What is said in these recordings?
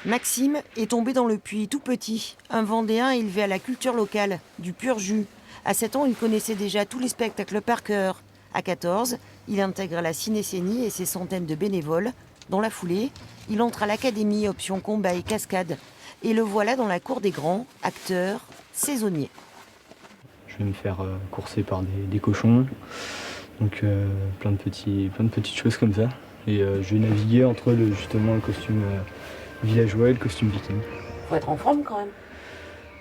Maxime est tombé dans le puits tout petit, un Vendéen élevé à la culture locale, du pur jus. À 7 ans, il connaissait déjà tous les spectacles par cœur. À 14, il intègre la cinécénie et ses centaines de bénévoles. Dans la foulée, il entre à l'académie option combat et cascade. Et le voilà dans la cour des grands, acteur, saisonnier. Je vais me faire courser par des cochons, donc plein de petites choses comme ça. Et je vais naviguer entre justement le costume villageois et le costume viking. Faut être en forme quand même.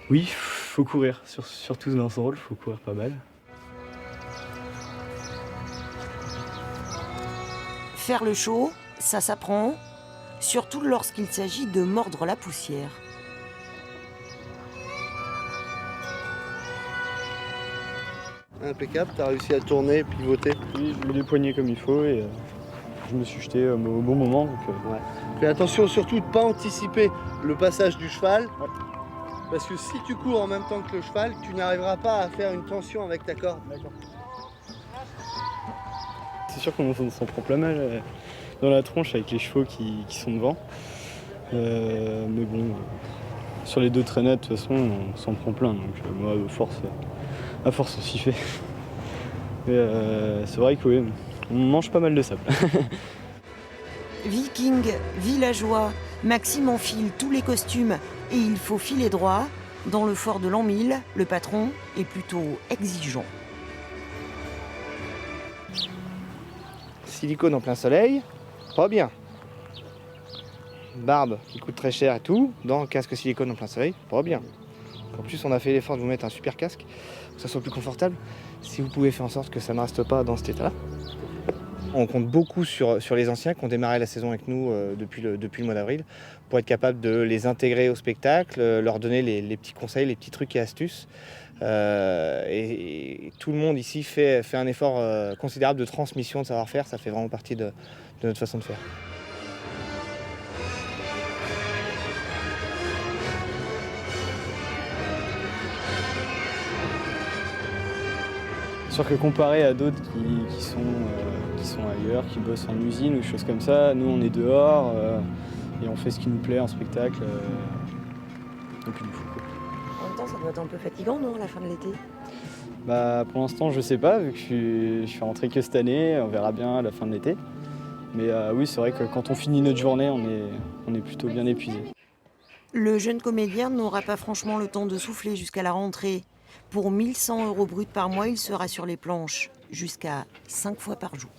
Oui, faut courir, surtout dans ce rôle, faut courir pas mal. Faire le show, ça s'apprend, surtout lorsqu'il s'agit de mordre la poussière. Impeccable, t'as réussi à tourner, pivoter. Oui, je mets les poignets comme il faut et je me suis jeté au bon moment. Donc, Ouais. Fais attention surtout de ne pas anticiper le passage du cheval. Ouais. Parce que si tu cours en même temps que le cheval, tu n'arriveras pas à faire une tension avec ta corde. D'accord. C'est sûr qu'on s'en prend plein mal dans la tronche avec les chevaux qui sont devant. Mais bon, sur les deux traînettes, de toute façon, on s'en prend plein. Donc moi, à force, on s'y fait. Mais c'est vrai que oui, on mange pas mal de sable. Viking, villageois, Maxime enfile tous les costumes et il faut filer droit. Dans le fort de l'an 1000, le patron est plutôt exigeant. Silicone en plein soleil, pas bien. Barbe qui coûte très cher et tout, dans casque silicone en plein soleil, pas bien. En plus, on a fait l'effort de vous mettre un super casque, pour que ça soit plus confortable. Si vous pouvez faire en sorte que ça ne reste pas dans cet état-là. On compte beaucoup sur les anciens qui ont démarré la saison avec nous depuis le mois d'avril pour être capable de les intégrer au spectacle, leur donner les petits conseils, les petits trucs et astuces. Et tout le monde ici fait un effort considérable de transmission de savoir-faire. Ça fait vraiment partie de notre façon de faire. C'est sûr que comparé à d'autres qui sont ailleurs, qui bossent en usine ou des choses comme ça, nous on est dehors et on fait ce qui nous plaît en spectacle. Et puis du coup, quoi. En même temps, ça doit être un peu fatigant, non, à la fin de l'été? Bah, pour l'instant, je sais pas, vu que je suis rentré que cette année, on verra bien à la fin de l'été. Mais oui, c'est vrai que quand on finit notre journée, on est plutôt bien épuisé. Le jeune comédien n'aura pas franchement le temps de souffler jusqu'à la rentrée. Pour 1 100 € bruts par mois, il sera sur les planches, jusqu'à 5 fois par jour.